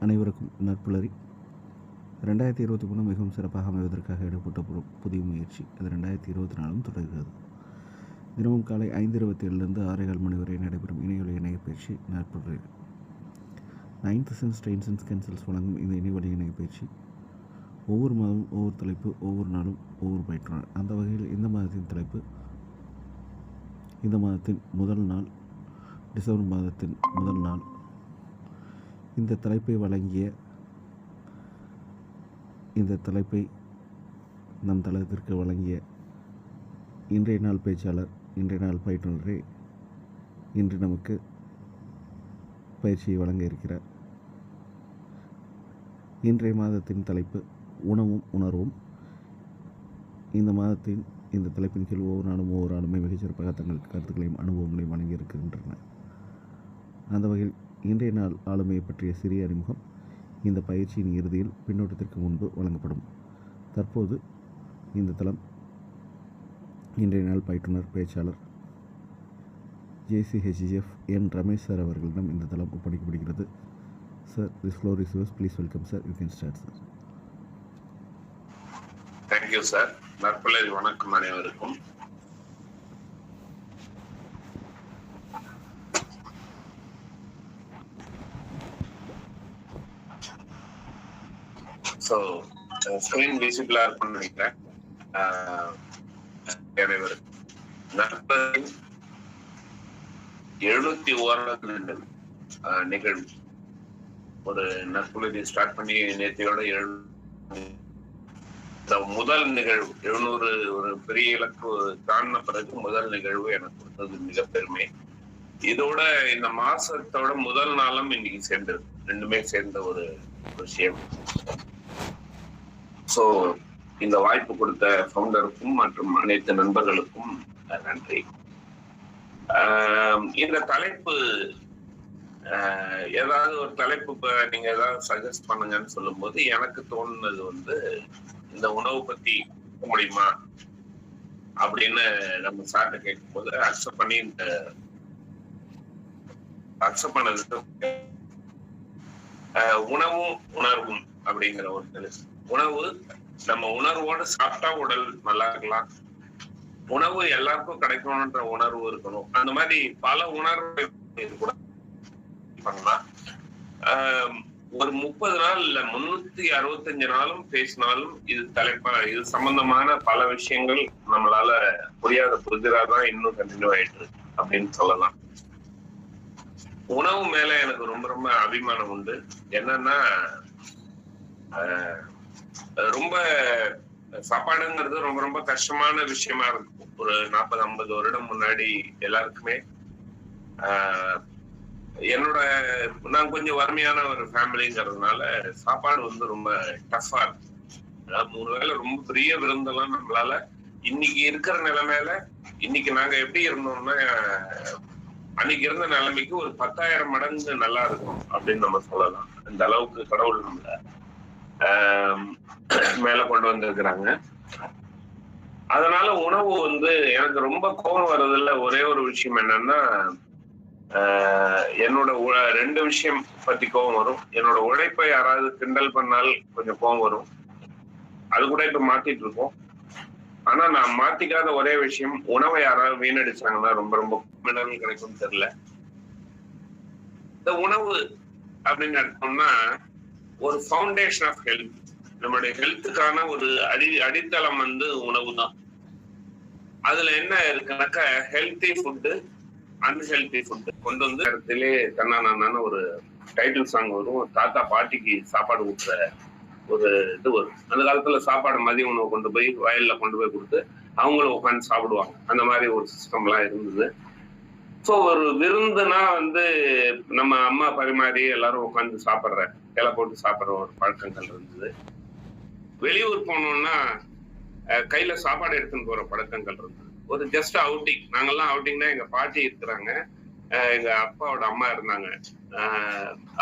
அனைவருக்கும் நற்புலரி. 2023 மிகவும் சிறப்பாக அமைவதற்காக எடுக்கப்பட்ட புதிய முயற்சி. அது 2024 தொடர்கிறது. தினமும் காலை 5:27 6:15 மணி வரை நடைபெறும் இணையவழி இணைய பயிற்சி நற்புலரி. 9th sense train sense cancels வழங்கும் இந்த இணையவழி இணைய பயிற்சி ஒவ்வொரு மாதமும் ஒவ்வொரு தலைப்பு, ஒவ்வொரு நாளும் ஒவ்வொரு பயிற்றுனர். அந்த வகையில் இந்த மாதத்தின் தலைப்பு, இந்த மாதத்தின் முதல் நாள், டிசம்பர் மாதத்தின் முதல் நாள். இந்த தலைப்பை நம் தளத்திற்கு வழங்கிய இன்றைய நாள் பேச்சாளர், இன்றைய நாள் பயிற்றுனரே இன்று நமக்கு பயிற்சியை வழங்க இருக்கிறார். இன்றைய மாதத்தின் தலைப்பு உணவும் உணர்வும். இந்த மாதத்தின் இந்த தலைப்பின் கீழ் ஒவ்வொரு நாளுமே மிகச்சிறப்பாக தங்கள் கருத்துக்களையும் அனுபவங்களையும் வழங்கி இருக்கின்றன. அந்த வகையில் இன்றைய நாள் ஆளுமையை பற்றிய சிறிய அறிமுகம் இந்த பயிற்சியின் இறுதியில் பின்னோட்டத்திற்கு முன்பு வழங்கப்படும். தற்போது இந்த தளம் இன்றைய நாள் பயிற்றுனர் பேச்சாளர் JCHGF என் ரமேஷ் சார் அவர்களிடம் இந்த தளம் ஒப்படைக்கப்படுகிறது. Sir, this floor is yours. Please welcome sir. You can start sir. Thank you sir. நற்புலரி வணக்கம் அனைவருக்கும். ஸோ ஸ்கிரீன் விசிபிளா இருக்கும்னு நினைக்கிறேன். நற்புலரின் 71வது நிகழ்வு. ஒரு நற்புலரி ஸ்டார்ட் பண்ணி நேற்றையோட முதல் நிகழ்வு 700 ஒரு பெரிய இலக்கு தாண்டின பிறகு முதல் நிகழ்வு எனக்கு கொடுத்தது மிக பெருமை. இதோட இந்த மாசத்தோட முதல் நாளும் இன்னைக்கு சேர்ந்தது, ரெண்டுமே சேர்ந்த ஒரு விஷயம். ஸோ இந்த வாய்ப்பு கொடுத்த ஃபவுண்டருக்கும் மற்றும் அனைத்து நண்பர்களுக்கும் நன்றி. இந்த தலைப்பு, ஏதாவது ஒரு தலைப்பு நீங்க ஏதாவது சஜஸ்ட் பண்ணுங்கன்னு சொல்லும் போது எனக்கு தோணுனது இந்த உணவு பத்தி முடியுமா அப்படின்னு நம்ம சார்ட்ட கேட்கும் போது அக்செப்ட் பண்ணது உணவும் உணர்வும் அப்படிங்கிற ஒரு தலைப்பு. உணவு நம்ம உணர்வோடு சாப்பிட்டா உடல் நல்லா இருக்கலாம், உணவு எல்லாருக்கும் கிடைக்கணும்ன்ற உணர்வு இருக்கணும். அந்த மாதிரி பல உணர்வு கூட பண்ணலாம். ஒரு 30 நாள் இல்ல 365 நாளும் பேசினாலும் இது சம்பந்தமான பல விஷயங்கள் நம்மளால புரியாதான் இன்னும் கண்டினியூ ஆயிட்டு இருக்கு அப்படின்னு சொல்லலாம். உணவு மேல எனக்கு ரொம்ப ரொம்ப அபிமானம் உண்டு. என்னன்னா, ரொம்ப சாப்பாடுங்கிறது ரொம்ப ரொம்ப கஷ்டமான விஷயமா இருக்கும். ஒரு 40-50 வருடம் முன்னாடி எல்லாருக்குமே. நான் கொஞ்சம் வறுமையான ஒரு ஃபேமிலிங்கிறதுனால சாப்பாடு ரொம்ப டஃபா இருக்கும். 3 வேளை ரொம்ப பெரிய விருந்தெல்லாம் நம்மளால இன்னைக்கு இருக்கிற நிலைமையில, இன்னைக்கு நாங்க எப்படி இருந்தோம்னா அன்னைக்கு இருந்த நிலைமைக்கு ஒரு 10,000 மடங்கு நல்லா இருக்கும் அப்படின்னு நம்ம சொல்லலாம். இந்த அளவுக்கு கடவுள் நம்மள மேல கொண்டு வந்திருக்கிறாங்க. அதனால உணவு எனக்கு ரொம்ப கோபம் வர்றதுல ஒரே ஒரு விஷயம் என்னன்னா, என்னோட 2 விஷயம் பத்தி கோபம் வரும். என்னோட உழைப்பை யாராவது கிண்டல் பண்ணால் கொஞ்சம் கோபம் வரும். அது கூட இப்ப மாத்திட்டு இருக்கோம். ஆனா நான் மாத்திக்காத ஒரே விஷயம், உணவை யாராவது வீணடிச்சாங்கன்னா ரொம்ப ரொம்ப மினரல் கிடைக்கும் தெரியல. இந்த உணவு அப்படின்னு எடுத்தோம்னா ஒரு ஃபவுண்டேஷன் ஆஃப் ஹெல்த். நம்மளுடைய ஹெல்த்துக்கான ஒரு அடித்தளம் உணவு தான். அதுல என்ன இருக்குனாக்கா, ஹெல்த்தி ஃபுட்டு, அன்ஹெல்தி ஃபுட்டு கொண்டு இடத்திலே தன்னான ஒரு டைட்டில் சாங் வரும். தாத்தா பாட்டிக்கு சாப்பாடு ஊட்டுற ஒரு இது வரும். அந்த காலத்துல சாப்பாடு மதிய உணவு கொண்டு போய் வயல்ல கொண்டு போய் கொடுத்து அவங்களும் உட்காந்து சாப்பிடுவாங்க. அந்த மாதிரி ஒரு சிஸ்டம் எல்லாம் இருந்தது. ஸோ ஒரு விருந்துனா நம்ம அம்மா பரிமாறி எல்லாரும் உட்காந்து சாப்பிட்ற, இலை போட்டு சாப்பிட்ற ஒரு பழக்கங்கள் இருந்தது. வெளியூர் போனோம்னா கையில சாப்பாடு எடுத்துன்னு போற பழக்கங்கள் இருந்தது. ஒரு ஜஸ்ட் அவுட்டிங், நாங்கெல்லாம் அவுட்டிங்னா எங்க பாட்டி இருக்கிறாங்க, எங்க அப்பாவோட அம்மா இருந்தாங்க.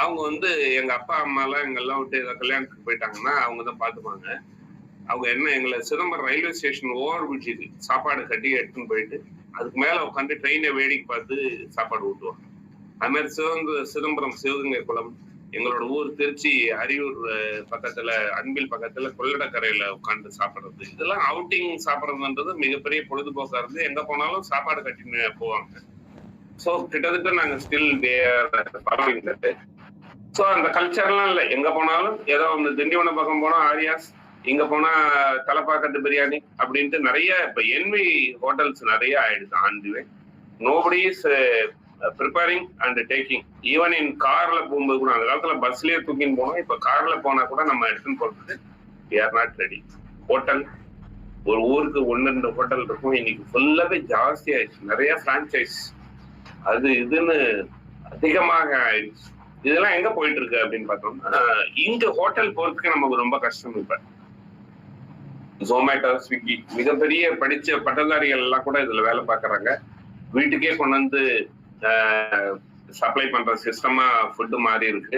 அவங்க எங்க அப்பா அம்மா எல்லாம் எங்கெல்லாம் விட்டு ஏதாவது கல்யாணத்துக்கு போயிட்டாங்கன்னா அவங்க தான் பாத்துப்பாங்க. அவங்க எங்களை சிதம்பரம் ரயில்வே ஸ்டேஷன் ஓவர் பிடிச்சிது சாப்பாடு கட்டி எடுத்துன்னு போயிட்டு அதுக்கு மேல உட்காந்து ட்ரெயினை வேடிக்கை பார்த்து சாப்பாடு ஊட்டுவாங்க. அது மாதிரி சிதம்பரம் சிவகங்கை குளம் எங்களோட ஊர் திருச்சி அரியூர் பக்கத்துல அன்பில் பக்கத்துல கொள்ளடக்கரையில உட்காந்து சாப்பிடுறது, இதெல்லாம் அவுட்டிங் சாப்பிடுறதுன்றது மிகப்பெரிய பொழுதுபோக்கா இருந்து எங்க போனாலும் சாப்பாடு கட்டின்னு போவாங்க. சோ கிட்டத்தட்ட நாங்க ஸ்டில் ஃபாலோவிங் தட். சோ அந்த கல்ச்சர்லாம் இல்லை, எங்க போனாலும் ஏதோ ஒன்று திண்டிவனம் பக்கம் போனா ஆரியாஸ், இங்க போனா தலப்பாக்கட்டு பிரியாணி அப்படின்ட்டு நிறைய இப்ப என்வி ஹோட்டல்ஸ் நிறைய ஆயிடுச்சு on the way. Nobody is preparing and taking. Even in கார்ல போகும்போது கூட, அந்த காலத்துல பஸ்லயே தூக்கின்னு போனோம், இப்ப கார்ல போனா கூட நம்ம எடுத்துன்னு போறதுக்கு we are not ready. Hotel ஒரு ஊருக்கு 1-2 ஹோட்டல் இருக்கும், இன்னைக்கு ஃபுல்லாவே ஜாஸ்தி ஆயிடுச்சு. நிறைய பிரான்சைஸ் அது இதுன்னு அதிகமாக ஆயிடுச்சு. இதெல்லாம் எங்க போயிட்டு இருக்கு அப்படின்னு பார்த்தோம்னா, இங்க ஹோட்டல் போறதுக்கு நமக்கு ரொம்ப கஷ்டம். இப்ப ஜொமேட்டோ, ஸ்விக்கி, மிகப்பெரிய படிச்ச பட்டதாரிகள் எல்லாம் கூட இதுல வேலை பார்க்கறாங்க. வீட்டுக்கே கொண்டு வந்து சப்ளை பண்ற சிஸ்டமா ஃபுட்டு மாறி இருக்கு.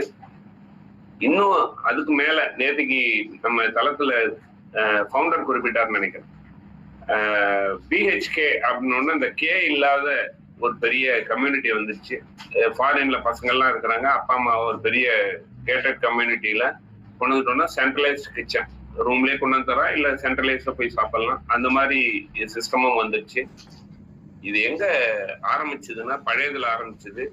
இன்னும் அதுக்கு மேல நேற்றுக்கு நம்ம தளத்துல ஃபவுண்டர் குறிப்பிட்டார்னு நினைக்கிறேன், பிஹெச்கே அப்படின்னு அந்த கே இல்லாத ஒரு பெரிய கம்யூனிட்டி வந்துச்சு. ஃபாரின்ல பசங்க எல்லாம் இருக்கிறாங்க, அப்பா அம்மா ஒரு பெரிய கேட்டட் கம்யூனிட்டியில கொண்டு வந்துட்டோம்னா சென்ட்ரலைஸ்ட் கிச்சன், ரூம்லயே கொண்டு வந்து தரா, இல்ல சென்ட்ரலைஸ்ல போய் சாப்பிடலாம், அந்த மாதிரி சிஸ்டமும் வந்துருச்சு. இது எங்க ஆரம்பிச்சதுன்னா பழையதுல ஆரம்பிச்சது.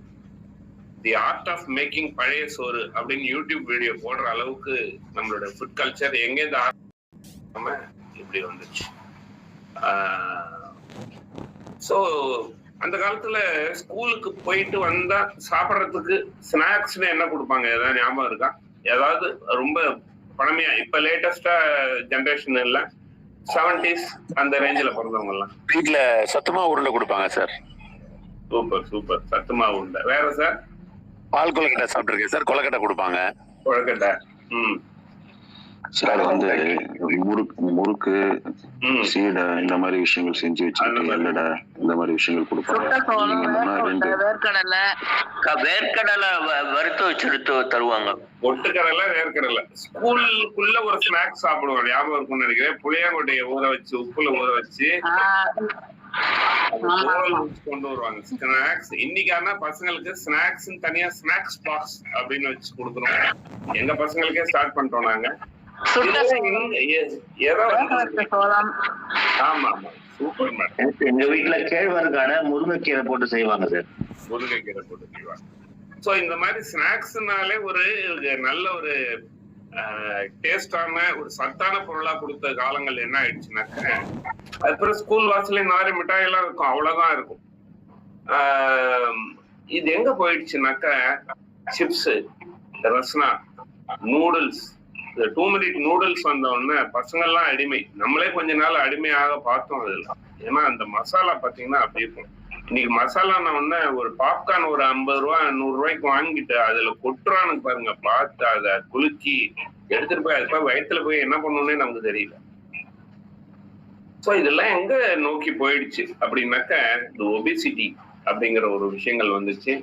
தி ஆர்ட் ஆஃப் மேக்கிங் பழைய சோறு அப்படின்னு யூடியூப் வீடியோ போடுற அளவுக்கு நம்மளோட ஃபுட் கல்ச்சர் எங்கேருந்து ஆரம்பிக்காம இப்படி வந்துச்சு. ஸோ அந்த காலத்துல ஸ்கூலுக்கு போயிட்டு வந்தா சாப்பிட்றதுக்கு ஸ்நாக்ஸ்னு என்ன கொடுப்பாங்க, ஏதாவது ஞாபகம் இருக்கா? ஏதாவது ரொம்ப பழமையா, இப்ப லேட்டஸ்டா ஜென்ரேஷன் இல்ல, 70s அந்த ரேஞ்சில பிறந்தவங்க எல்லாம் வீட்டுல சத்துமா உருண்டை கொடுப்பாங்க சார். சூப்பர் சூப்பர், சத்துமா உருண்டை. வேற சார்? பால் கொலக்கட்டை சாப்பிட்டுருக்கேன் சார். கொலக்கட்டை கொடுப்பாங்க. கொலக்கட்டை. சார் வந்து முறுக்கு, சீடை, இந்த மாதிரி விஷயங்கள் செஞ்சு வச்சுக்கிட்டு எல்லடை, இந்த மாதிரி விஷயங்கள் கொடுப்பாங்க. வேர்க்கடலை வறுத்து வச்சு தருவாங்க. ஒட்டுக்கடலை, வேர்க்கடலை. ஸ்கூலுக்குள்ள ஒரு ஸ்நாக்ஸ் சாப்பிடுவோம், ஞாபகம் இருக்கும்னு நினைக்கிறேன். புளியாங்கொட்டையை ஊற வச்சு உப்புல ஊற வச்சு கொண்டு வருவாங்க ஸ்நாக்ஸ். இன்னைக்கான பசங்களுக்கு ஸ்நாக்ஸ் தனியா ஸ்நாக்ஸ் பாக்ஸ் அப்படின்னு வச்சு கொடுக்குறோம். எங்க பசங்களுக்கே ஸ்டார்ட் பண்ணிட்டோம் நாங்க. ஆமா ஆமா, சூப்பர் மேடம். எங்க வீட்டுல கேழ்வரகான முருங்கைக்கீரை போட்டு செய்வாங்க சார். முருங்கைக்கீரை போட்டு செய்வாங்க. சோ இந்த மாதிரி ஸ்நாக்ஸ்னாலே ஒரு நல்ல ஒரு டேஸ்டான ஒரு சத்தான பொருளா கொடுத்த காலங்கள் என்ன ஆயிடுச்சுனாக்க, அதுக்கப்புறம் ஸ்கூல் வாசல்ல நாரி மிட்டாய் எல்லாம் இருக்கும், அவ்வளவுதான் இருக்கும். இது எங்க போயிடுச்சுனாக்க, chips, Rasna, noodles, 2 minute noodles வந்த உடனே பசங்க எல்லாம் அடிமை. நம்மளே கொஞ்ச நாள் அடிமையாக பார்த்தோம் அதுல. ஏன்னா அந்த மசாலா பாத்தீங்கன்னா அப்படி இருக்கும். இன்னைக்கு மசாலா உடனே ஒரு பாப்கார்ன் ஒரு 50 ரூபா 100 ரூபாய்க்கு வாங்கிட்டு அதுல கொட்டுறானு பாருங்க, பார்த்து அதை குலுக்கி எடுத்துட்டு போய் அதுக்கு வயிற்றுல போய் என்ன பண்ணணும்னே நமக்கு தெரியல. சோ இதெல்லாம் எங்க நோக்கி போயிடுச்சு அப்படின்னாக்க, இந்த ஒபிசிட்டி அப்படிங்கிற ஒரு விஷயங்கள் வந்துச்சு.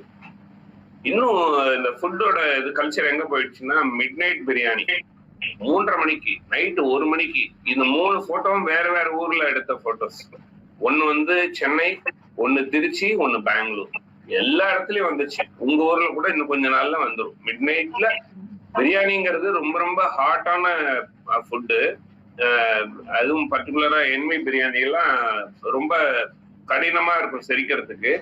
இன்னும் இந்த ஃபுட்டோட இது கல்ச்சர் எங்க போயிடுச்சுன்னா, மிட் நைட் பிரியாணி 3:30 மணிக்கு, நைட்டு 1 மணிக்கு. இந்த 3 போட்டோவும் வேற வேற ஊர்ல எடுத்த போட்டோஸ். ஒண்ணு வந்து சென்னை, ஒண்ணு திருச்சி, ஒண்ணு பெங்களூர், எல்லா இடத்துலயும் வந்துச்சு. உங்க ஊர்ல கூட இன்னும் கொஞ்ச நாள்ல வந்துடும். மிட் நைட்ல பிரியாணிங்கிறது ரொம்ப ரொம்ப ஹாட்டான ஃபுட்டு. அதுவும் பர்டிகுலரா என்வி பிரியாணி எல்லாம் ரொம்ப கடினமா இருக்கும் செரிக்கிறதுக்கு.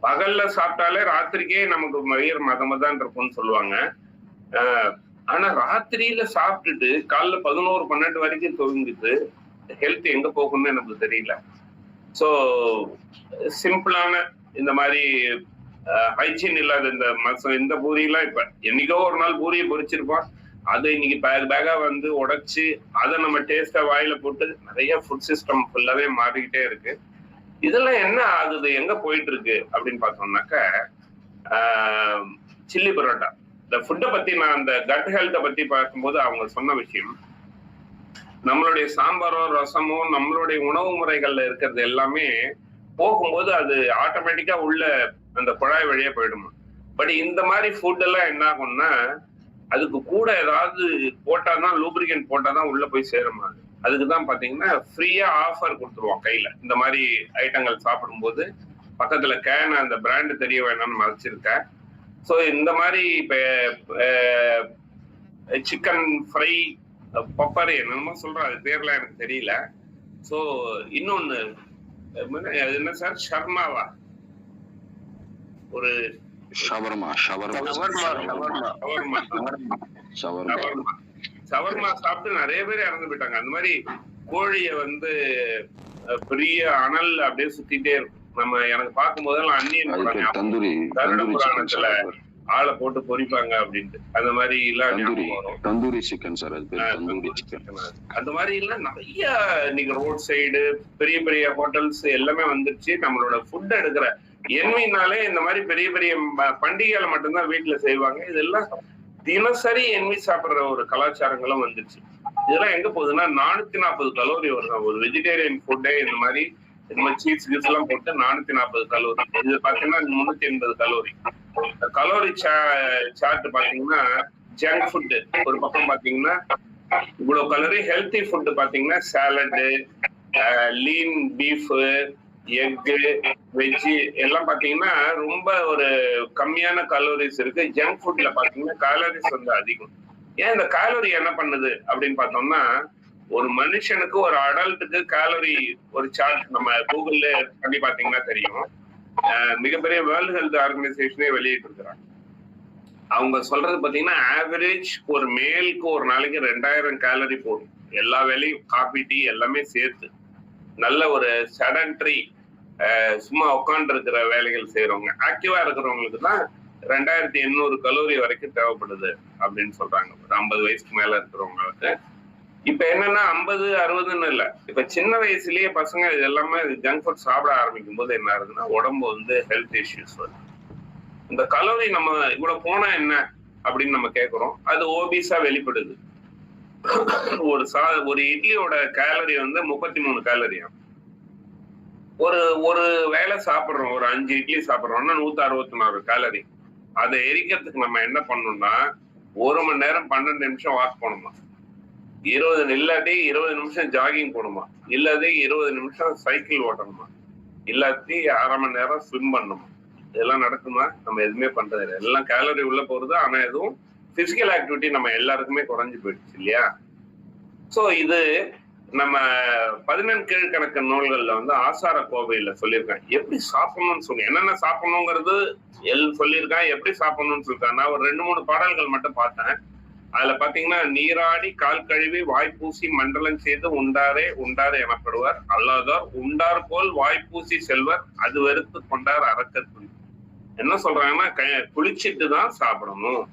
பகல்ல சாப்பிட்டாலே ராத்திரிக்கே நமக்கு வயிறு மதமதான் இருக்கும்னு சொல்லுவாங்க. ஆனா ராத்திரியில சாப்பிட்டுட்டு காலைல 11-12 வரைக்கும் தூங்கிட்டு ஹெல்த் எங்க போகும்னு எனக்கு தெரியல. ஸோ சிம்பிளான இந்த மாதிரி ஹைஜீன் இல்லாத இந்த பூரியெல்லாம் இப்ப என்னைக்கோ ஒரு நாள் பூரியை பொரிச்சிருப்போம், அதை இன்னைக்கு பேகா வந்து உடைச்சு அதை நம்ம டேஸ்டா வாயில போட்டு நிறைய ஃபுட் சிஸ்டம் ஃபுல்லாவே மாறிக்கிட்டே இருக்கு. இதெல்லாம் என்ன ஆகுது, எங்க போயிட்டு இருக்கு அப்படின்னு பார்த்தோம்னாக்க, சில்லி பரோட்டா. இந்த ஃபுட்டை பத்தி நான் அந்த கட் ஹெல்த்தை பத்தி பார்க்கும்போது அவங்க சொன்ன விஷயம், நம்மளுடைய சாம்பாரோ ரசமோ நம்மளுடைய உணவு முறைகள்ல இருக்கிறது எல்லாமே போகும்போது அது ஆட்டோமேட்டிக்கா உள்ள அந்த குழாய் வழியா போயிடுமா. பட் இந்த மாதிரி ஃபுட் எல்லாம் என்ன ஆகும்னா, அதுக்கு கூட ஏதாவது போட்டாதான், லூப்ரிகன்ட் போட்டாதான் உள்ள போய் சேருமா. அதுக்குதான் பாத்தீங்கன்னா ஃப்ரீயா ஆஃபர் கொடுத்துருவோம் கையில. இந்த மாதிரி ஐட்டங்கள் சாப்பிடும்போது பக்கத்துல கேன், அந்த பிராண்டு தெரிய வேணாம்னு மறைச்சிருக்க, ஸோ இந்த மாதிரி இப்ப சிக்கன் ஃப்ரை பப்பர் என்னமோ சொல்றோம், அது பேர்லாம் எனக்கு தெரியல. ஸோ இன்னொன்னு என்ன சார், ஷர்மாவா, ஒரு ஷவர்மா சாப்பிட்டு நிறைய பேர் இறந்து போயிட்டாங்க. அந்த மாதிரி கோழிய வந்து பெரிய அனல் அப்படியே சுத்திட்டே இருக்கும். நம்ம எனக்கு பார்க்கும் போதெல்லாம் அந்நியன் கருட புராணத்துல ஆளை போட்டு பொரிப்பாங்க அப்படின்ட்டு, அந்த மாதிரி எல்லாம் தந்தூரி சிக்கன் சார். அந்த மாதிரி எல்லாம் நிறைய இன்னைக்கு ரோட் சைடு பெரிய பெரிய ஹோட்டல்ஸ் எல்லாமே வந்துருச்சு. நம்மளோட ஃபுட் எடுக்கிற என்வினாலே இந்த மாதிரி பெரிய பெரிய பண்டிகைகளை மட்டும்தான் வீட்டுல செய்வாங்க. இதெல்லாம் தினசரி என்வி சாப்பிடுற ஒரு கலாச்சாரங்களும் வந்துருச்சு. இதெல்லாம் எங்க போகுதுன்னா 440 கலோரி வரும் ஒரு வெஜிடேரியன் ஃபுட்டே. இந்த மாதிரி சீஸ் கீஸ் எல்லாம் போட்டு 440 கலோரி. இது பாத்தீங்கன்னா 380 கலோரி. கலோரி சார்ட் பாத்தீங்கன்னா ஜங்க் ஃபுட் ஒரு பக்கம் பாத்தீங்கன்னா இவ்வளவு கலோரி. ஹெல்த்தி ஃபுட் பாத்தீங்கன்னா salad, lean beef, egg, veg எல்லாம் பாத்தீங்கன்னா ரொம்ப ஒரு கம்மியான கலோரிஸ் இருக்கு. ஜங்க் ஃபுட்ல பாத்தீங்கன்னா கேலரிஸ் வந்து அதிகம். ஏன் இந்த கேலரி என்ன பண்ணுது அப்படின்னு பார்த்தோம்னா, ஒரு மனுஷனுக்கு ஒரு அடல்ட்டுக்கு கேலரி ஒரு சார்ட் நம்ம கூகுள்ல பண்ணி பாத்தீங்கன்னா தெரியும். மிகப்பெரிய வேர்ல்டு ஹெல்த் ஆர்கனைசேஷனே வெளியிட்டு இருக்கிறாங்க. அவங்க சொல்றது பாத்தீங்கன்னா ஆவரேஜ் ஒரு மேலுக்கு ஒரு நாளைக்கு 2000 கேலரி போடும். எல்லா வேலையும் காபி டீ எல்லாமே சேர்த்து. நல்ல ஒரு செடன்ட்ரி சும்மா உட்காந்து இருக்கிற வேலைகள் செய்யறவங்க, ஆக்டிவா இருக்கிறவங்களுக்கு தான் 2800 கலோரி வரைக்கும் தேவைப்படுது அப்படின்னு சொல்றாங்க. ஒரு 50 வயசுக்கு மேல இருக்கிறவங்களுக்கு. இப்ப என்னன்னா 50, 60ன்னு இல்ல, இப்ப சின்ன வயசுலயே பசங்க இது எல்லாமே ஜங்க் ஃபுட் சாப்பிட ஆரம்பிக்கும் போது என்ன ஆகுதுன்னா உடம்பு வந்து ஹெல்த் இஷ்யூஸ் வருது. இந்த கலோரி நம்ம இவ்வளவு போனா என்ன அப்படின்னு நம்ம கேட்கிறோம். அது ஓபிஸா வெளிப்படுது. ஒரு இட்லியோட கேலரி வந்து 33 கேலரியா. ஒரு வேலை சாப்பிடுறோம், ஒரு 5 இட்லி சாப்பிடுறோம்னா 164 கேலரி. அதை எரிக்கிறதுக்கு நம்ம என்ன பண்ணணும்னா 1 மணி நேரம் 12 நிமிஷம் வாக் பண்ணணுமா, 20 நிமிஷம் ஜாகிங் போகணுமா, இல்லாட்டி 20 நிமிஷம் சைக்கிள் ஓட்டணுமா, இல்லாட்டி 1/2 மணி நேரம் ஸ்விம் பண்ணணுமா. இதெல்லாம் நடக்குமா? நம்ம எதுவுமே பண்றது இல்லை. எல்லாம் கேலரி உள்ள போறது. ஆனா எதுவும் பிசிக்கல் ஆக்டிவிட்டி நம்ம எல்லாருக்குமே குறைஞ்சு போயிடுச்சு இல்லையா? சோ இது நம்ம 14 கீழ்கணக்கு நூல்கள்ல வந்து ஆசார கோவையில சொல்லியிருக்காங்க எப்படி சாப்பிடணும்னு சொல்லி. என்னென்ன சாப்பிடணுங்கிறது சொல்லியிருக்கான், எப்படி சாப்பிடணும்னு சொல்லிருக்காங்க. நான் ஒரு 2-3 பாடல்கள் மட்டும் பார்த்தேன். அதுல பாத்தீங்கன்னா, நீராடி கால் கழுவி வாய்ப்பூசி மண்டலம் செய்து உண்டாரே எனப்படுவார், அல்லாதார் உண்டார் போல் வாய்ப்பூசி செல்வர், அது வெறுத்து கொண்டார் அறக்கத்து. என்ன சொல்றாங்கன்னா, குளிச்சுட்டு தான் சாப்பிடணும்.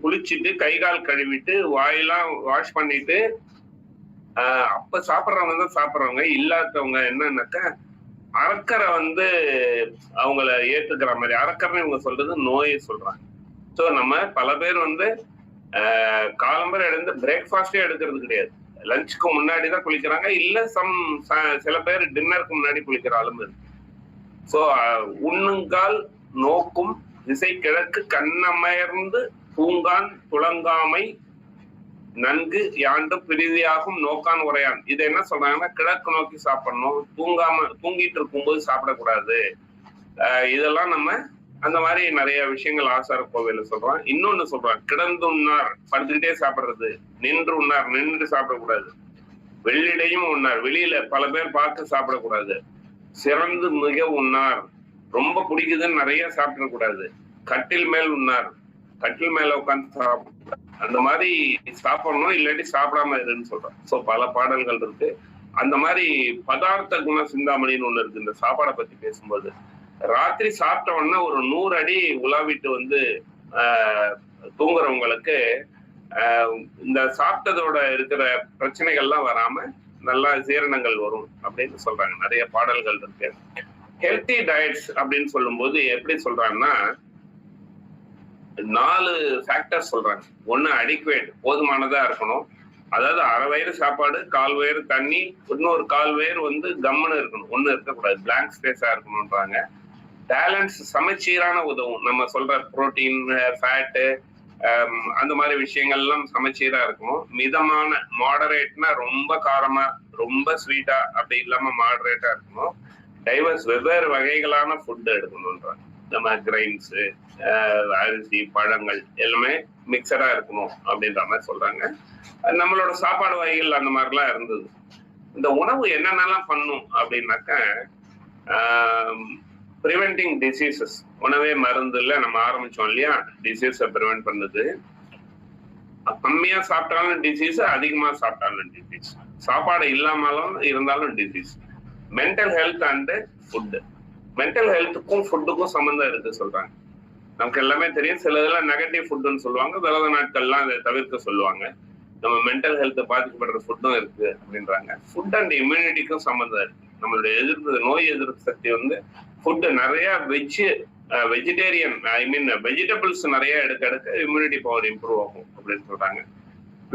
குளிச்சுட்டு கை கால் கழுவிட்டு வாயெல்லாம் வாஷ் பண்ணிட்டு அப்ப சாப்பிட்றவங்க தான் சாப்பிட்றவங்க. இல்லாதவங்க என்னன்னாக்க அறக்கரை வந்து அவங்கள ஏத்துக்கிற மாதிரி. அறக்கரைன்னு இவங்க சொல்றது நோயை சொல்றாங்க. சோ நம்ம பல பேர் வந்து காலம்பரை எழுந்து பிரேக்ஃபாஸ்டே எடுக்கிறது கிடையாது. லஞ்சுக்கு முன்னாடி தான் குளிக்கிறாங்க. இல்ல சில பேர் டின்னருக்கு முன்னாடி குளிக்கிற ஆளும் இருக்கு. சோ உண்ணுங்கால் நோக்கும் திசை கிழக்கு கண்ணமயர்ந்து தூங்கான் துளங்காமை நன்கு யாண்டு பிரிதியாகும் நோக்கான் உரையான். இது என்ன சொல்றாங்கன்னா, கிழக்கு நோக்கி சாப்பிடணும், தூங்கிட்டு இருக்கும்போது சாப்பிடக்கூடாது. இதெல்லாம் நம்ம அந்த மாதிரி நிறைய விஷயங்கள் ஆசார கோவையில சொல்றோம். இன்னொன்னு சொல்றான், கிடந்து உண்ணார், படுத்துக்கிட்டே சாப்பிடுறது, நின்று உண்ணார், நின்று சாப்பிடக்கூடாது, வெளியிடையும் உண்ணார், வெளியில பல பேர் பார்த்து சாப்பிடக்கூடாது, சிறந்து மிக உண்ணார், ரொம்ப பிடிக்குதுன்னு நிறைய சாப்பிடக்கூடாது, கட்டில் மேல் உண்ணார், கட்டில் மேல உட்காந்து சாப்பிட, அந்த மாதிரி சாப்பிடணும், இல்லாட்டி சாப்பிடாம இருன்னு சொல்றோம். சோ பல பாடல்கள் இருக்கு. அந்த மாதிரி பதார்த்த குண சிந்தாமணின்னு ஒண்ணு இருக்கு. இந்த சாப்பாடை பத்தி பேசும்போது, ராத்திரி சாப்பிட்ட உடனே ஒரு 100 அடி உலாவிட்டு வந்து தூங்குறவங்களுக்கு இந்த சாப்பிட்டதோட இருக்கிற பிரச்சனைகள்லாம் வராம நல்லா ஜீரணங்கள் வரும் அப்படின்னு சொல்றாங்க. நிறைய பாடல்கள் இருக்கு. ஹெல்த்தி டயட்ஸ் அப்படின்னு சொல்லும் போது எப்படி சொல்றாங்கன்னா, 4 ஃபேக்டர் சொல்றாங்க. ஒண்ணு அடிக்குவேட், போதுமானதா இருக்கணும். அதாவது அரை வயிறு சாப்பாடு, 1/4 வயிறு தண்ணி, இன்னொரு 1/4 வயிறு வந்து கம்முன்னு இருக்கணும், ஒண்ணு இருக்கக்கூடாது, பிளாங்க் ஸ்பேஸா இருக்கணும்ன்றாங்க. பேலன்ஸ், சமச்சீரான உதவும். நம்ம சொல்ற புரோட்டீன், ஃபேட்டு, அந்த மாதிரி விஷயங்கள் எல்லாம் சமச்சீரா இருக்கணும். மிதமான, மாடரேட்னா ரொம்ப காரமா ரொம்ப ஸ்வீட்டா அப்படி இல்லாம மாடரேட்டா இருக்கணும். டைவர்ஸ், வெவ்வேறு வகைகளான ஃபுட் எடுக்கணும்ன்றாங்க. நம்ம கிரைன்ஸ், அரிசி, பழங்கள் எல்லாமே மிக்சடா இருக்கணும் அப்படின்ற மாதிரி சொல்றாங்க. நம்மளோட சாப்பாடு வகைகள் அந்த மாதிரிலாம் இருந்தது. இந்த உணவு என்னென்னலாம் பண்ணும் அப்படின்னாக்க ப்ரிவென்டிங் டிசீசஸ், உணவே மருந்து இல்லை நம்ம ஆரம்பிச்சோம் இல்லையா, டிசீஸை ப்ரிவென்ட் பண்ணுது. கம்மியா சாப்பிட்டாலும் டிசீஸ், அதிகமா சாப்பிட்டாலும் டிசீஸ், சாப்பாடு இல்லாமலும் இருந்தாலும் disease. Mental health and food, mental ஹெல்த்துக்கும் ஃபுட்டுக்கும் சம்மந்தம் இருக்கு சொல்றாங்க. நமக்கு எல்லாமே தெரியும், சில இதெல்லாம் நெகட்டிவ் ஃபுட்டுன்னு சொல்லுவாங்க, விரத நாட்கள்லாம் அதை தவிர்க்க சொல்லுவாங்க. நம்ம மென்டல் ஹெல்த்தை பாதிக்கப்படுற ஃபுட்டும் இருக்கு அப்படின்றாங்க. ஃபுட் அண்ட் இம்யூனிட்டிக்கும் சம்மந்தம் இருக்கு. நம்மளுடைய நோய் எதிர்ப்பு சக்தி வந்து ஃபுட்டு நிறைய வெஜிடேரியன், வெஜிடபிள்ஸ் நிறைய எடுக்க இம்யூனிட்டி பவர் இம்ப்ரூவ் ஆகும் அப்படின்னு சொல்றாங்க.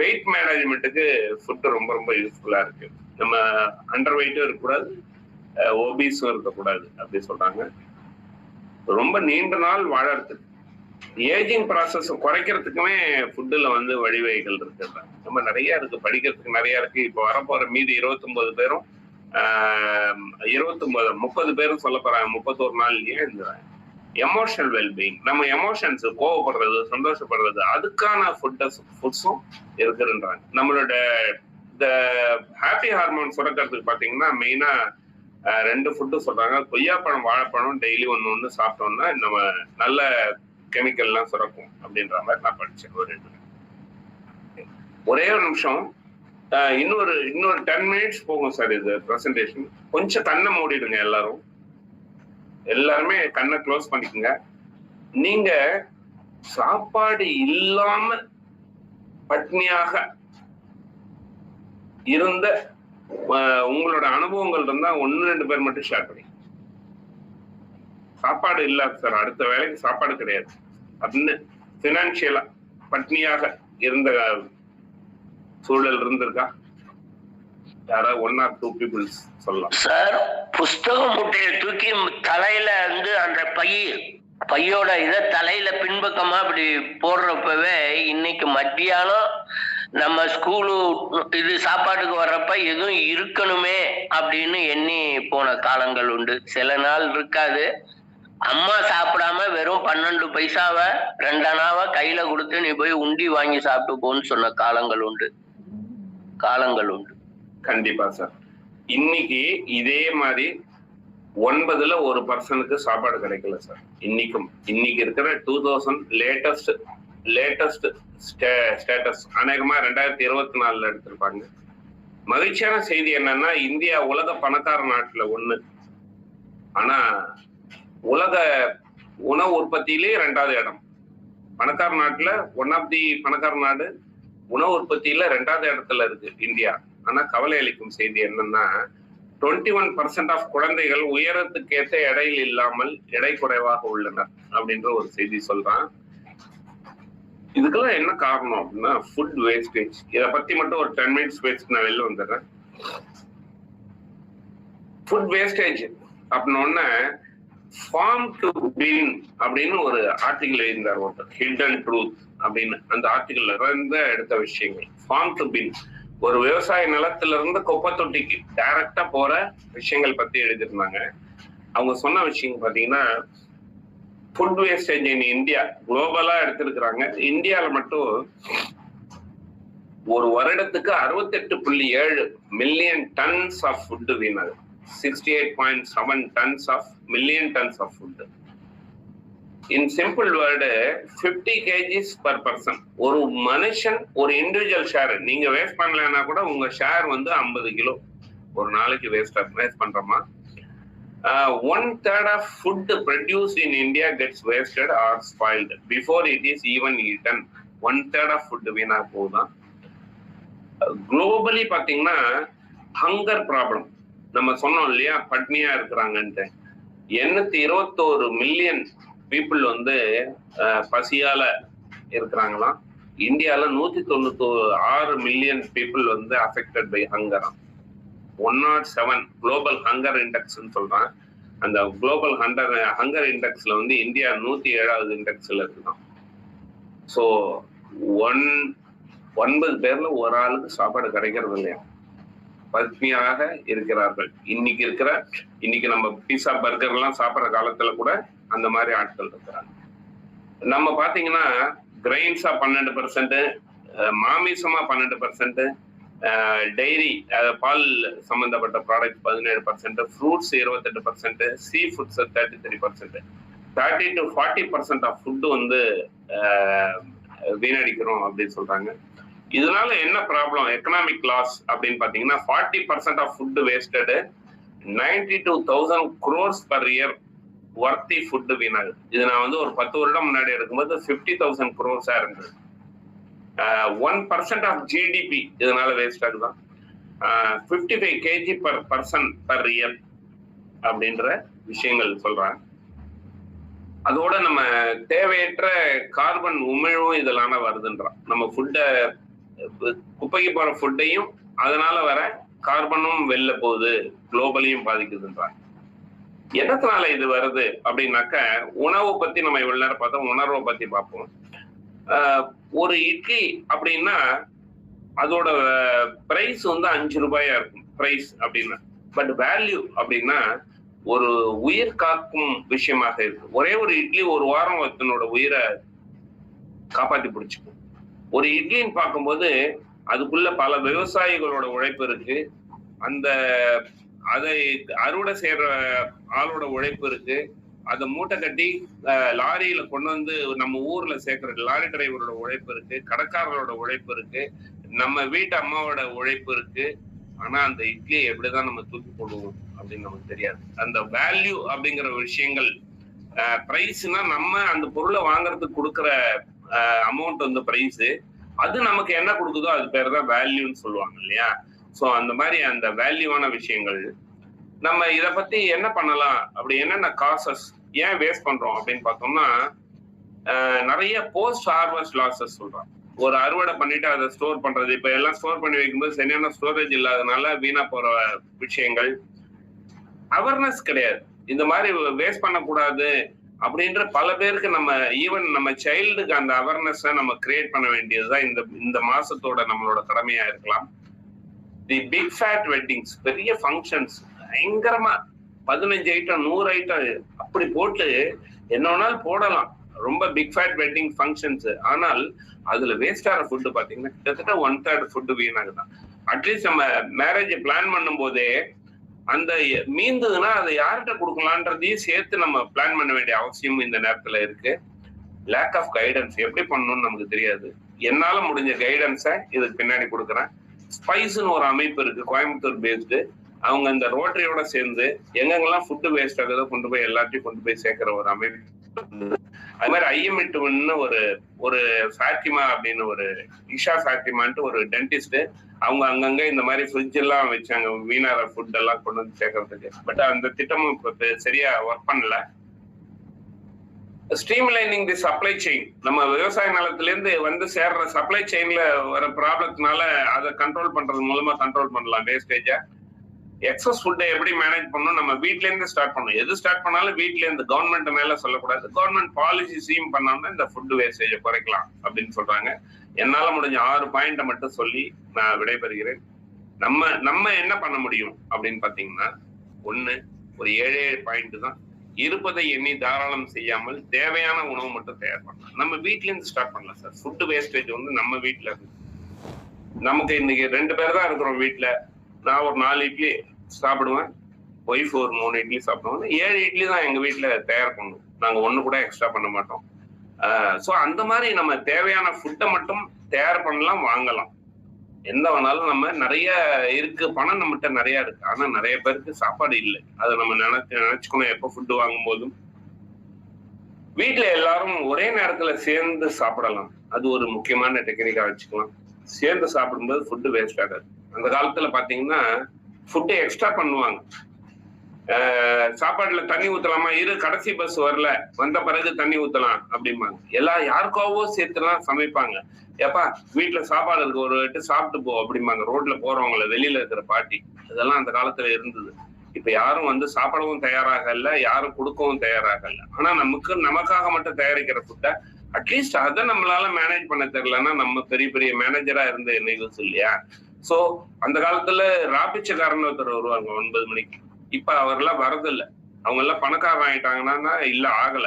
வெயிட் மேனேஜ்மெண்ட்டுக்கு ஃபுட்டு ரொம்ப ரொம்ப யூஸ்ஃபுல்லா இருக்கு. நம்ம அண்டர் வெயிட்டும் இருக்கக்கூடாது, ஓபீஸும் இருக்கக்கூடாது அப்படி சொல்றாங்க. ரொம்ப நீண்ட நாள் வாழறதுக்கு, ஏஜிங் ப்ராசஸ் குறைக்கிறதுக்குமே ஃபுட்டுல வந்து வழிவகைகள் இருக்கு. ரொம்ப நிறைய இருக்கு, படிக்கிறதுக்கு நிறைய இருக்கு. இப்போ வரப்போற மீதி 29 பேரும் 30 பேரும் சொல்ல போறாங்க 31 நாள்லயே இந்த எமோஷனல் வெல்பீயிங், நம்ம எமோஷன்ஸ், கோவப்படுறது, சந்தோஷப்படுறது, அதுக்கான ஃபுட்ஸும் இருக்குன்றாங்க. நம்மளோட இந்த ஹாப்பி ஹார்மோன் சுரக்கிறதுக்கு பாத்தீங்கன்னா மெயினா 2 ஃபுட்டு சொல்றாங்க. கொய்யாப்பழம், வாழைப்பழம் டெய்லி ஒண்ணு சாப்பிட்டோம்னா நம்ம நல்ல கெமிக்கல் எல்லாம் சுரக்கும் அப்படின்ற மாதிரி நான் படிச்சேன். ஒரே ஒரு நிமிஷம், இன்னொரு 10 மினிட்ஸ் போகும் சார் இது பிரசன்டேஷன். கொஞ்சம் கண்ணை மூடிடுங்க, எல்லாருமே கண்ணை க்ளோஸ் பண்ணிக்கோங்க. நீங்க சாப்பாடு இல்லாம பட்னியாக இருந்த உங்களோட அனுபவங்கள் இருந்தா 1-2 பேர் மட்டும் ஷேர் பண்ணி. சாப்பாடு இல்ல சார், அடுத்த வேலைக்கு சாப்பாடு கிடையாது அப்படின்னு பினான்சியலா பட்னியாக இருந்த சூழல் இருந்திருக்கா? யாராவது 1 or 2 பீப்புள்ஸ் சொல்லலாம் சார். புஸ்தக மூட்டையை தூக்கி தலையில வந்து அந்த பையோட இதை தலையில பின்பக்கமா அப்படி போடுறப்பவே இன்னைக்கு மத்தியானம் நம்ம ஸ்கூலு இது சாப்பாட்டுக்கு வர்றப்ப எதுவும் இருக்கணுமே அப்படின்னு எண்ணி போன காலங்கள் உண்டு. சில நாள் இருக்காது, அம்மா சாப்பிடாம வெறும் 12 பைசாவை 2 அணாவை கையில கொடுத்து நீ போய் உண்டி வாங்கி சாப்பிட்டு போன்னு சொன்ன காலங்கள் உண்டு. கண்டிப்பா சார். இன்னைக்கு இதே மாதிரி 9ல் 1 பர்சனுக்கு சாப்பாடு கிடைக்கல சார். இன்னைக்கு இருக்கிற 2000 லேட்டஸ்ட் ஸ்டேட்டஸ் அநேகமா 2024 எடுத்திருப்பாங்க. மகிழ்ச்சியான செய்தி என்னன்னா, இந்தியா உலக பணக்கார நாட்டுல 1, ஆனா உலக உணவு உற்பத்தியிலே 2வது இடம். பணக்கார நாட்டுல 1 ஆஃப் தி பணக்கார நாடு, உணவு உற்பத்தியில 2வது இடத்துல இருக்கு இந்தியா. ஆனா கவலை அளிக்கும் செய்தி என்னன்னா, 21% ஆஃப் குழந்தைகள் உயரத்துக்கு ஏற்ற எடையில் இல்லாமல் எடை குறைவாக உள்ளனர் அப்படின்ற ஒரு செய்தி சொல்றான். இதுக்கெல்லாம் என்ன காரணம் அப்படின்னா ஃபுட் வேஸ்டேஜ். இதை பத்தி மட்டும் ஒரு 10 மினிட்ஸ் பேசி நான் வெளில வந்துடுறேன். ஃபுட் வேஸ்டேஜ் அப்படின்னோடனே ஃபார்ம் டு பின் அப்படின்னு ஒரு ஆர்டிகிள் எழுதினார் ஒருத்தர், ஹிடன் ட்ரூத் அப்படின்னு. அந்த ஆர்டிகிள்ல இருந்து எடுத்த விஷயங்கள். ஃபார்ம் டு பின், ஒரு விவசாய நிலத்துல இருந்து குப்பை தொட்டிக்கு டைரக்டா போற விஷயங்கள் பத்தி எழுதிருந்தாங்க. அவங்க சொன்ன விஷயம் பாத்தீங்கன்னா, ஃபுட் வேஸ்டேஜ் இன் இந்தியா குளோபலா எடுத்திருக்கிறாங்க. இந்தியால மட்டும் ஒரு வருடத்துக்கு 68.7 மில்லியன் டன்ஸ் ஆஃப் ஃபுட் வீணாகும். 68.7 tons of million tons of food. In simple word, 50 kgs per person. ஒரு மனுஷன் ஒரு இண்டிவிஜுவல் ஷேர் நீங்க வேஸ்ட் பண்ணலன்னா கூட உங்க ஷேர் வந்து 50 கிலோ ஒரு நாளைக்கு வேஸ்ட் பண்றோமா. 1/3 of food produced in India gets wasted or spoiled before it is even eaten. 1/3 of food வீணா போகுதான். குளோபலி பாத்தீங்கன்னா ஹங்கர் ப்ராப்ளம் நம்ம சொன்னோம் இல்லையா, பட்னியா இருக்கிறாங்கன்ட்டு. 821 மில்லியன் பீப்புள் வந்து பசியால இருக்கிறாங்களாம். இந்தியால 196 மில்லியன் பீப்புள் வந்து அஃபெக்டட் பை ஹங்கரா. 107 குளோபல் ஹங்கர் இண்டெக்ஸ்ன்னு சொல்றான். அந்த குளோபல் ஹங்கர் இண்டெக்ஸ்ல வந்து இந்தியா 107வது இண்டெக்ஸ்ல இருக்குதான். ஸோ 9 பேர்ல ஒரு ஆளுக்கு சாப்பாடு கிடைக்கிறது இல்லையா, பத்னியாக இருக்கிறார்கள். இன்னைக்கு நம்ம பீஸா பர்கர் எல்லாம் சாப்பிட்ற காலத்துல கூட அந்த மாதிரி ஆட்கள் இருக்கிறாங்க. நம்ம பாத்தீங்கன்னா கிரெயின்ஸா 12%, மாமிசமா 12%, டைரி பால் சம்பந்தப்பட்ட product 17%, fruits 28%, sea foods 33%, 30 to 40% of food வந்து வீணடிக்கிறோம் அப்படின்னு சொல்றாங்க. இதனால என்ன ப்ராப்ளம், எக்கனாமிக் லாஸ் அப்படின்னு பாத்தீங்கன்னா 40% of food wasted, 92,000 crores per year வர்த்தி ஃபுட் வீணாகுது. இது நான் வந்து ஒரு 10 வருடம் முன்னாடி இருக்கும்போது 50,000 crores இருந்தது. 1% ஆஃப் ஜிடிபி இதனால waste ஆகுதான். 55 kg per person per year அப்படின்ற விஷயங்கள் சொல்றாங்க. அதோட நம்ம தேவையற்ற கார்பன் உமிழ்வும் இதெல்லாம் வருதுன்றான். நம்ம ஃபுட்டை குப்பைக்கு போற ஃபுட்டையும் அதனால வர கார்பனும் வெளில போகுது, குளோபலையும் பாதிக்குதுன்றாங்க. என்னத்தினால இது வருது அப்படின்னாக்க, உணவை பத்தி நம்ம இவ்வளவு நேரம் பார்த்தோம், உணர்வை பத்தி பார்ப்போம். ஒரு இட்லி அப்படின்னா அதோட பிரைஸ் வந்து 5 ரூபாயா இருக்கும் பிரைஸ் அப்படின்னா. பட் வேல்யூ அப்படின்னா ஒரு உயிர் காக்கும் விஷயமாக இருக்கு. ஒரே ஒரு இட்லி ஒரு வாரம் ஒருத்தனோட உயிரை காப்பாத்தி பிடிச்சிக்கும். ஒரு இட்லின்னு பார்க்கும்போது அதுக்குள்ள பல விவசாயிகளோட உழைப்பு இருக்கு, அந்த அதை அறுவடை செய்யற ஆளோட உழைப்பு இருக்கு, அதை மூட்டை கட்டி லாரியில கொண்டு வந்து நம்ம ஊர்ல சேர்க்கிற லாரி டிரைவரோட உழைப்பு இருக்கு, கடைக்காரரோட உழைப்பு இருக்கு, நம்ம வீட்டு அம்மாவோட உழைப்பு இருக்கு. ஆனா அந்த இட்லியை எப்படிதான் நம்ம தூக்கி போடுவோம் அப்படின்னு நமக்கு தெரியாது. அந்த வேல்யூ அப்படிங்கிற விஷயங்கள், பிரைஸ்னா நம்ம அந்த பொருளை வாங்குறதுக்கு கொடுக்குற அமௌண்ட் வந்து பிரைஸ், அது நமக்கு என்ன கொடுக்குதோ அது பேர் தான் வேல்யூன்னு சொல்லுவாங்க இல்லையா. ஸோ அந்த மாதிரி அந்த வேல்யூவான விஷயங்கள் நம்ம இதை பத்தி என்ன பண்ணலாம், அப்படி என்னென்ன காசஸ், ஏன் வேஸ்ட் பண்றோம் அப்படின்னு பார்த்தோம்னா, நிறைய போஸ்ட் ஹார்வெஸ்ட் லாசஸ் சொல்றாங்க. ஒரு அறுவடை பண்ணிட்டு அதை ஸ்டோர் பண்றது, இப்ப எல்லாம் ஸ்டோர் பண்ணி வைக்கும்போது சரியான ஸ்டோரேஜ் இல்லாதனால வீணா போற விஷயங்கள், அவேர்னஸ் கிடையாது. இந்த மாதிரி வேஸ்ட் பண்ணக்கூடாது அப்படின்ற பல பேருக்கு நம்ம ஈவன் நம்ம சைல்டுக்கு அந்த அவேர்னஸ் நம்ம கிரியேட் பண்ண வேண்டியதுதான் இந்த மாசத்தோட நம்மளோட கடமையா இருக்கலாம். தி பிக் ஃபேட் வெட்டிங்ஸ், பெரிய ஃபங்க்ஷன்ஸ், பயங்கரமா 15 ஐட்டம் 100 ஐட்டம் அப்படி போட்டு என்ன வேணாலும் போடலாம், ரொம்ப பிக் ஃபேட் வெட்டிங் ஃபங்க்ஷன்ஸ். ஆனால் அதுல வேஸ்ட் ஆகிற ஃபுட்டு பாத்தீங்கன்னா கிட்டத்தட்ட 1/3 ஃபுட்டு வீணாகுதான். அட்லீஸ்ட் நம்ம மேரேஜ் பிளான் பண்ணும் போதே அந்த மீந்ததுன்னா அதை யார்கிட்ட கொடுக்கலான்றதையும் சேர்த்து நம்ம பிளான் பண்ண வேண்டிய அவசியம் இந்த நேரத்துல இருக்கு. லேக் ஆஃப் கைடன்ஸ், எப்படி பண்ணணும்னு நமக்கு தெரியாது. என்னால முடிஞ்ச கைடன்ஸை இதுக்கு பின்னாடி கொடுக்குறேன். ஸ்பைஸ்ன்னு ஒரு அமைப்பு இருக்கு, கோயம்புத்தூர் பேஸ்டு. அவங்க இந்த ரோட்டரியோட சேர்ந்து எங்கெங்கெல்லாம் ஃபுட்டு வேஸ்ட் ஆகுதோ கொண்டு போய் எல்லாத்தையும் கொண்டு போய் சேர்க்கிற ஒரு அமைப்பு. அது மாதிரி ஐஎம்இட்டுன்னு ஒரு ஃபேத்திமா அப்படின்னு ஒரு இஷா ஃபேத்திமான்ட்டு ஒரு டென்டிஸ்ட், அவங்க அங்கங்க இந்த மாதிரி ஃப்ரிட்ஜ் எல்லாம் வச்சாங்க வீணார ஃபுட் எல்லாம் கொண்டு வந்து சேர்க்கறதுக்கு. பட் அந்த திட்டமும் இப்போ சரியா ஒர்க் பண்ணல. ஸ்ட்ரீம்லைனிங் தி சப்ளை செயின், நம்ம விவசாய நிலத்துல இருந்து வந்து சேர்ற சப்ளை செயின்ல வர ப்ராப்ளத்தினால அதை கண்ட்ரோல் பண்றது மூலமா கண்ட்ரோல் பண்ணலாம் வேஸ்டேஜா. எக்ஸஸ் ஃபுட்டை எப்படி மேனேஜ் பண்ணணும், நம்ம வீட்ல இருந்து ஸ்டார்ட் பண்ணணும். எது ஸ்டார்ட் பண்ணாலும் வீட்ல இருந்து, கவர்மெண்ட் மேல சொல்லக்கூடாது. கவர்மெண்ட் பாலிசி சீம் பண்ணாம இந்த ஃபுட் வேஸ்டேஜை குறைக்கலாம் அப்படின்னு சொல்றாங்க. என்னால முடிஞ்ச 6 பாயிண்ட மட்டும் சொல்லி நான் விடைபெறுகிறேன். நம்ம என்ன பண்ண முடியும் அப்படின்னு பாத்தீங்கன்னா, 1 ஒரு 7 பாயிண்ட் தான். இருப்பதை எண்ணி தாராளம் செய்யாமல் தேவையான உணவு மட்டும் தயார் பண்ணலாம். நம்ம வீட்ல இருந்து ஸ்டார்ட் பண்ணலாம் சார். ஃபுட் வேஸ்டேஜ் வந்து நம்ம வீட்டுல இருக்கு. நமக்கு இன்னைக்கு 2 பேர் தான் இருக்கிறோம் வீட்டுல. நான் ஒரு 4 இட்லி சாப்பிடுவேன், ஒய்ஃப் ஒரு 3 இட்லி சாப்பிடுவாங்க. 7 இட்லி தான் எங்க வீட்டுல தயார் பண்ணுவோம். நாங்க 1 கூட எக்ஸ்ட்ரா பண்ண மாட்டோம். ஸோ அந்த மாதிரி நம்ம தேவையான ஃபுட்டை மட்டும் தயார் பண்ணலாம், வாங்கலாம். எந்த வேணாலும் நம்ம நிறைய இருக்கு, பணம் நம்மகிட்ட நிறைய இருக்கு. ஆனா நிறைய பேருக்கு சாப்பாடு இல்லை. அதை நம்ம நினைச்சுக்கணும் எப்போ ஃபுட்டு வாங்கும் போதும். வீட்டுல எல்லாரும் ஒரே நேரத்துல சேர்ந்து சாப்பிடலாம், அது ஒரு முக்கியமான டெக்னிக்கா வச்சுக்கலாம். சேர்ந்து சாப்பிடும்போது ஃபுட்டு வேஸ்ட் ஆகாது. அந்த காலத்துல பாத்தீங்கன்னா ஃபுட்டு எக்ஸ்ட்ரா பண்ணுவாங்க. சாப்பாடுல தண்ணி ஊத்தலாமா, கடைசி பஸ் வரல, வந்த பிறகு தண்ணி ஊத்தலாம் அப்படிம்பாங்க. எல்லாம் யாருக்காவோ சேர்த்துலாம் சமைப்பாங்க. ஏப்பா வீட்டுல சாப்பாடு இருக்கு, ஒரு எட்டு சாப்பிட்டு போ அப்படிம்பாங்க ரோட்ல போறவங்கள, வெளியில இருக்கிற பாட்டி. இதெல்லாம் அந்த காலத்துல இருந்தது. இப்ப யாரும் வந்து சாப்பிடவும் தயாராக இல்ல, யாரும் கொடுக்கவும் தயாராக இல்ல. ஆனா நமக்காக மட்டும் தயாரிக்கிற ஃபுட்டை அட்லீஸ்ட் அதை நம்மளால மேனேஜ் பண்ண தெரியலன்னா நம்ம பெரிய பெரிய மேனேஜரா இருந்த என்ன யூஸ் இல்லையா. சோ அந்த காலத்துல ராபிச்சக்காரன் ஒருத்தர் வருவாங்க 9 மணிக்கு. இப்ப அவரெல்லாம் வரதில்லை. அவங்க எல்லாம் பணக்காரன் ஆயிட்டாங்கன்னா இல்ல ஆகல.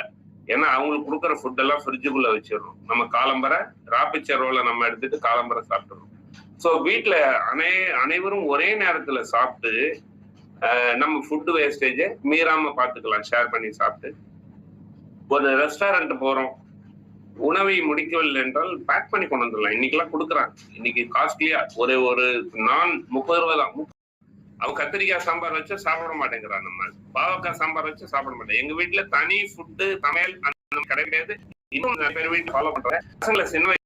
ஏன்னா அவங்களுக்கு கொடுக்குற ஃபுட் எல்லாம் ஃப்ரிட்ஜுக்குள்ள வச்சிடறோம். நம்ம காலம்பரை ராப்பிச்சரோல நம்ம எடுத்துட்டு காலம்பரை சாப்பிட்டுறோம். ஸோ வீட்டுல அனைவரும் ஒரே நேரத்துல சாப்பிட்டு நம்ம ஃபுட் வேஸ்டேஜை மீறாம பாத்துக்கலாம். ஷேர் பண்ணி சாப்பிட்டு ஒரு ரெஸ்டாரண்ட் போறோம், உணவை முடிக்கவில்லை என்றால் பேக் பண்ணி கொண்டு வந்துடலாம். இன்னைக்கெல்லாம் கொடுக்குறாங்க. இன்னைக்கு காஸ்ட்லியா ஒரு நான் 30 ரூபா தான். அவன் கத்திரிக்காய் சாம்பார் வச்சு சாப்பிட மாட்டேங்கிறான். நம்ம பாவக்காய் சாம்பார் வச்சு சாப்பிட மாட்டேன். எங்க வீட்டுல தனி ஃபுட்டு சமையல் அந்த கிடையாது. இன்னும் நிறைய பேர் வீட்டுல ஃபாலோ பண்றேன். பசங்களை சின்ன